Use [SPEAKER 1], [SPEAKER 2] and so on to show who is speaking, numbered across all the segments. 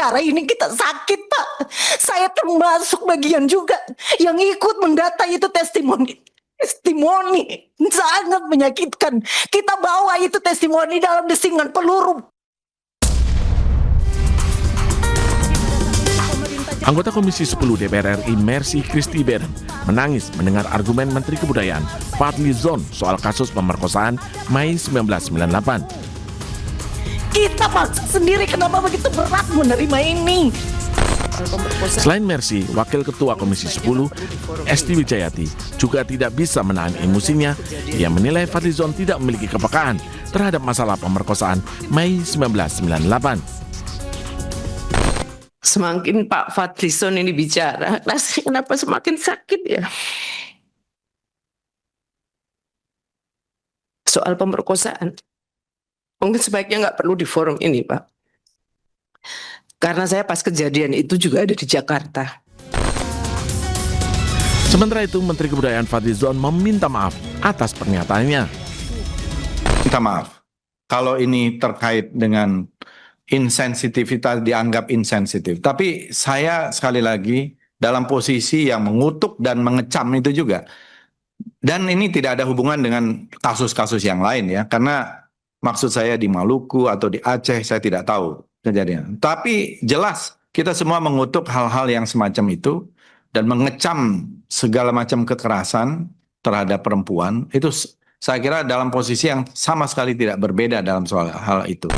[SPEAKER 1] perkara ini kita sakit, Pak. Saya termasuk bagian juga yang ikut mendata itu testimoni sangat menyakitkan. Kita bawa itu testimoni dalam desingan peluru.
[SPEAKER 2] Anggota Komisi 10 DPR RI Mercy Christy Beren menangis mendengar argumen Menteri Kebudayaan Fadly Zon soal kasus pemerkosaan Mei 1998.
[SPEAKER 1] Kita maksa sendiri, kenapa begitu berat menerima ini?
[SPEAKER 2] Selain Mercy, Wakil Ketua Komisi 10, Esti Wijayati, juga tidak bisa menahan emosinya. Ia menilai Fadly Zon tidak memiliki kepekaan terhadap masalah pemerkosaan Mei 1998.
[SPEAKER 3] Semakin Pak Fadly Zon ini bicara, rasanya kenapa semakin sakit ya? Soal pemerkosaan, mungkin sebaiknya nggak perlu di forum ini, Pak. Karena saya pas kejadian itu juga ada di Jakarta.
[SPEAKER 2] Sementara itu, Menteri Kebudayaan Fadly Zon meminta maaf atas pernyataannya.
[SPEAKER 4] Minta maaf, kalau ini terkait dengan insensitivitas, dianggap insensitif. Tapi saya sekali lagi dalam posisi yang mengutuk dan mengecam itu juga. Dan ini tidak ada hubungan dengan kasus-kasus yang lain ya. Karena maksud saya di Maluku atau di Aceh saya tidak tahu kejadian. Tapi jelas kita semua mengutuk hal-hal yang semacam itu dan mengecam segala macam kekerasan terhadap perempuan. Itu saya kira dalam posisi yang sama sekali tidak berbeda dalam soal hal itu.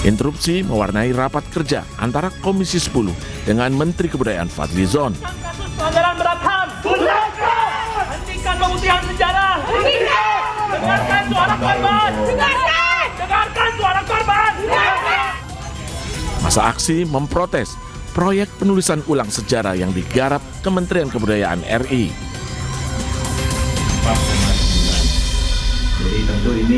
[SPEAKER 2] Interupsi mewarnai rapat kerja antara Komisi 10 dengan Menteri Kebudayaan Fadly Zon.
[SPEAKER 5] Kasus pelanggaran berat HAM. Hentikan pemutihan sejarah. Dengarkan suara korban. Dengarkan suara korban.
[SPEAKER 2] Masa aksi memprotes proyek penulisan ulang sejarah yang digarap Kementerian Kebudayaan RI.
[SPEAKER 4] Jadi tentu ini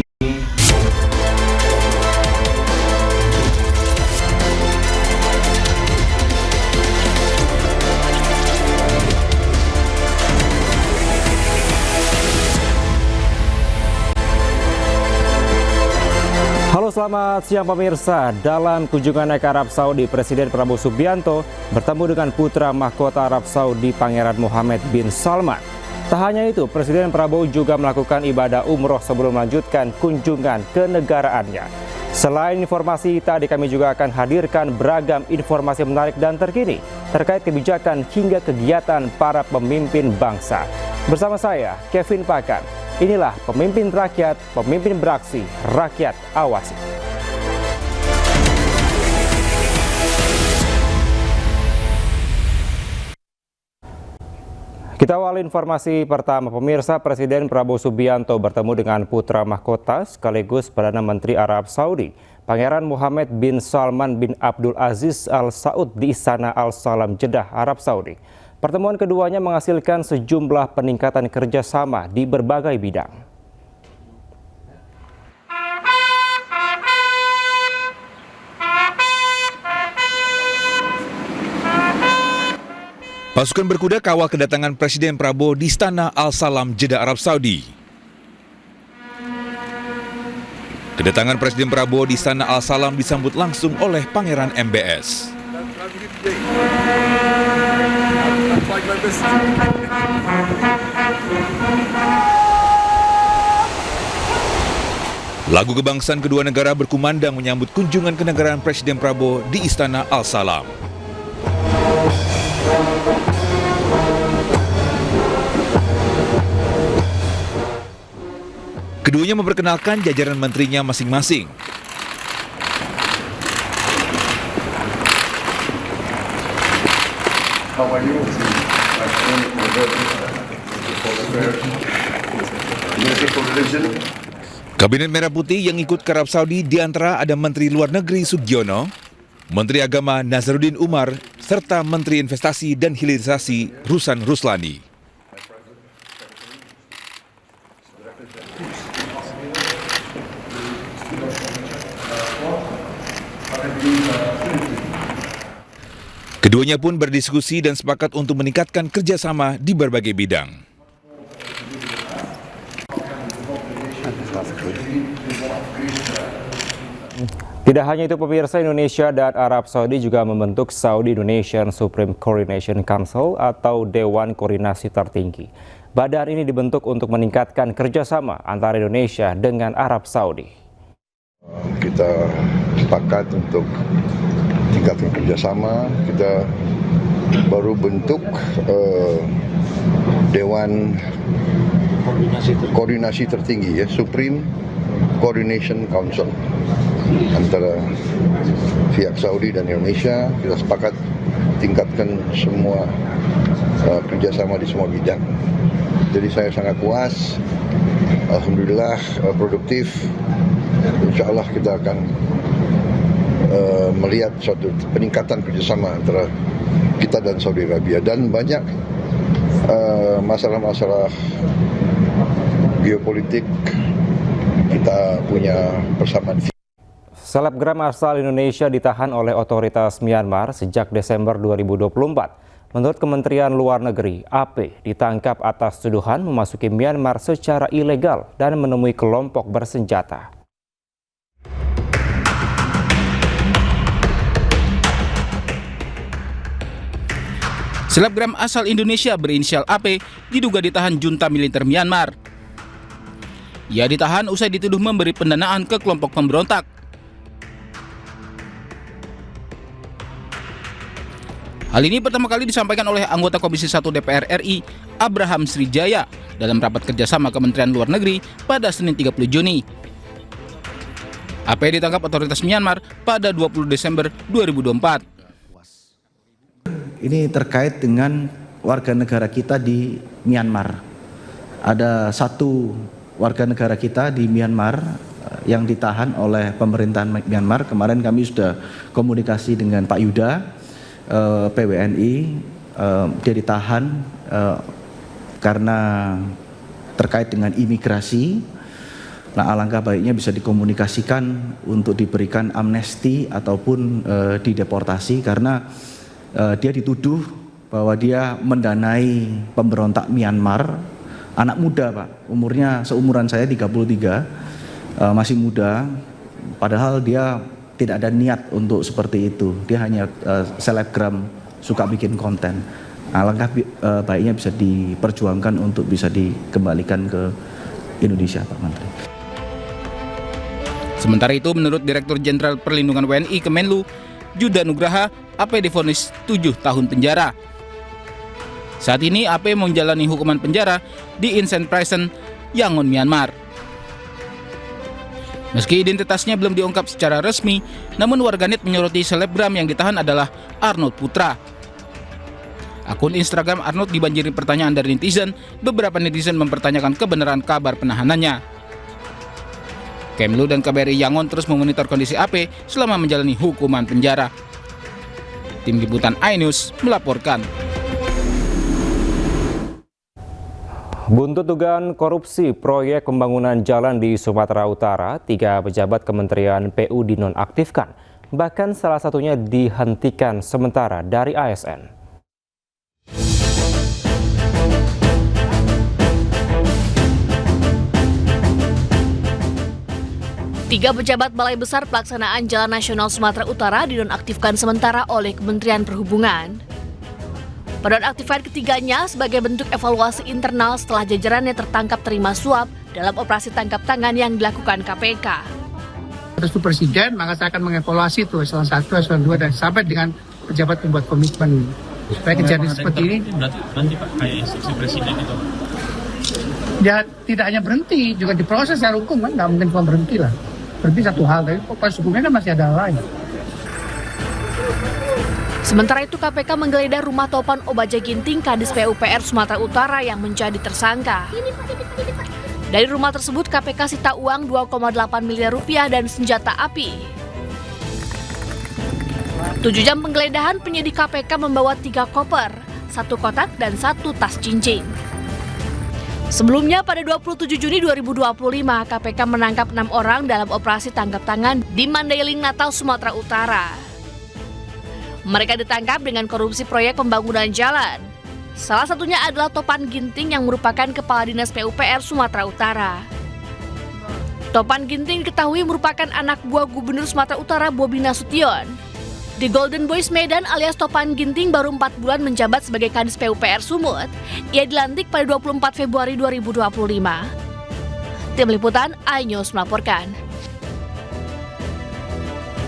[SPEAKER 6] Halo, selamat siang pemirsa. Dalam kunjungan ke Arab Saudi, Presiden Prabowo Subianto bertemu dengan putra mahkota Arab Saudi Pangeran Mohammed bin Salman. Tak hanya itu, Presiden Prabowo juga melakukan ibadah umroh sebelum melanjutkan kunjungan ke negaraannya. Selain informasi tadi, kami juga akan hadirkan beragam informasi menarik dan terkini terkait kebijakan hingga kegiatan para pemimpin bangsa. Bersama saya, Kevin Pakan. Inilah pemimpin rakyat, pemimpin beraksi, rakyat awasi. Kita awali informasi pertama, pemirsa. Presiden Prabowo Subianto bertemu dengan putra mahkota sekaligus Perdana Menteri Arab Saudi, Pangeran Mohammed bin Salman bin Abdul Aziz Al Saud di Istana Al Salam, Jeddah, Arab Saudi. Pertemuan keduanya menghasilkan sejumlah peningkatan kerjasama di berbagai bidang.
[SPEAKER 7] Pasukan berkuda kawal kedatangan Presiden Prabowo di Istana Al Salam, Jeddah, Arab Saudi. Kedatangan Presiden Prabowo di Istana Al Salam disambut langsung oleh Pangeran MBS. Lagu kebangsaan kedua negara berkumandang menyambut kunjungan kenegaraan Presiden Prabowo di Istana Al Salam. Keduanya memperkenalkan jajaran menterinya masing-masing. Kabinet Merah Putih yang ikut ke Arab Saudi diantara ada Menteri Luar Negeri Sugiono, Menteri Agama Nazarudin Umar, serta Menteri Investasi dan Hilirisasi Ruslan Ruslani. Keduanya pun berdiskusi dan sepakat untuk meningkatkan kerjasama di berbagai bidang.
[SPEAKER 6] Tidak hanya itu pemirsa, Indonesia dan Arab Saudi juga membentuk Saudi Indonesian Supreme Coordination Council atau Dewan Koordinasi Tertinggi. Badan ini dibentuk untuk meningkatkan kerjasama antara Indonesia dengan Arab Saudi.
[SPEAKER 8] Kita sepakat untuk tingkatkan kerjasama. Kita baru bentuk Dewan Koordinasi Tertinggi, ya, Supreme Coordination Council antara pihak Saudi dan Indonesia. Kita sepakat tingkatkan semua kerjasama di semua bidang. Jadi saya sangat puas, alhamdulillah produktif. Insya Allah kita akan melihat suatu peningkatan kerjasama antara kita dan Saudi Arabia, dan banyak masalah-masalah geopolitik kita punya persamaan.
[SPEAKER 6] Selebgram asal Indonesia ditahan oleh otoritas Myanmar sejak Desember 2024. Menurut Kementerian Luar Negeri, AP ditangkap atas tuduhan memasuki Myanmar secara ilegal dan menemui kelompok bersenjata.
[SPEAKER 9] Selebgram asal Indonesia berinisial AP diduga ditahan junta militer Myanmar. Ia ditahan usai dituduh memberi pendanaan ke kelompok pemberontak. Hal ini pertama kali disampaikan oleh anggota Komisi 1 DPR RI, Abraham Srijaya, dalam rapat kerjasama Kementerian Luar Negeri pada Senin 30 Juni. AP ditangkap otoritas Myanmar pada 20 Desember 2024.
[SPEAKER 10] Ini terkait dengan warga negara kita di Myanmar. Ada satu warga negara kita di Myanmar yang ditahan oleh pemerintahan Myanmar. Kemarin kami sudah komunikasi dengan Pak Yuda, PWNI. Dia ditahan karena terkait dengan imigrasi. Nah, alangkah baiknya bisa dikomunikasikan untuk diberikan amnesti ataupun dideportasi, karena dia dituduh bahwa dia mendanai pemberontak Myanmar. Anak muda, Pak, umurnya seumuran saya 33, masih muda, padahal dia tidak ada niat untuk seperti itu. Dia hanya selebgram, suka bikin konten. Alangkah baiknya bisa diperjuangkan untuk bisa dikembalikan ke Indonesia, Pak Menteri.
[SPEAKER 9] Sementara itu, menurut Direktur Jenderal Perlindungan WNI Kemenlu, Juda Nugraha, AP divonis 7 tahun penjara. Saat ini AP menjalani hukuman penjara di Incheon Prison, Yangon, Myanmar. Meski identitasnya belum diungkap secara resmi, namun warganet menyoroti selebgram yang ditahan adalah Arnold Putra. Akun Instagram Arnold dibanjiri pertanyaan dari netizen. Beberapa netizen mempertanyakan kebenaran kabar penahanannya. Kemlu dan KBRI Yangon terus memonitor kondisi AP selama menjalani hukuman penjara. Tim Liputan iNews melaporkan.
[SPEAKER 6] Buntut dugaan korupsi proyek pembangunan jalan di Sumatera Utara, 3 pejabat Kementerian PU dinonaktifkan. Bahkan salah satunya dihentikan sementara dari ASN.
[SPEAKER 11] Tiga pejabat Balai Besar Pelaksanaan Jalan Nasional Sumatera Utara dinonaktifkan sementara oleh Kementerian Perhubungan. Penonaktifan ketiganya sebagai bentuk evaluasi internal setelah jajarannya tertangkap terima suap dalam operasi tangkap tangan yang dilakukan KPK.
[SPEAKER 12] Restu Presiden, maka saya akan mengevaluasi itu eselon 1, eselon 2, dan sampai dengan pejabat membuat komitmen. Supaya kejadian seperti ini.
[SPEAKER 5] Berarti Pak kayak instruksi Presiden itu?
[SPEAKER 12] Ya tidak hanya berhenti, juga diproses secara hukum kan, nggak mungkin cuma berhenti lah. Berhenti satu hal, tapi proses hukumnya kan masih ada lain.
[SPEAKER 11] Sementara itu KPK menggeledah rumah Topan Obaja Ginting, Kadis PUPR Sumatera Utara yang menjadi tersangka. Dari rumah tersebut KPK sita uang 2,8 miliar rupiah dan senjata api. 7 jam penggeledahan, penyidik KPK membawa 3 koper, 1 kotak dan 1 tas cincin. Sebelumnya pada 27 Juni 2025, KPK menangkap 6 orang dalam operasi tangkap tangan di Mandailing, Natal, Sumatera Utara. Mereka ditangkap dengan korupsi proyek pembangunan jalan. Salah satunya adalah Topan Ginting yang merupakan Kepala Dinas PUPR Sumatera Utara. Topan Ginting diketahui merupakan anak buah Gubernur Sumatera Utara Bobi Nasution. The Golden Boys Medan alias Topan Ginting baru 4 bulan menjabat sebagai Kadis PUPR Sumut. Ia dilantik pada 24 Februari 2025. Tim Liputan iNews melaporkan.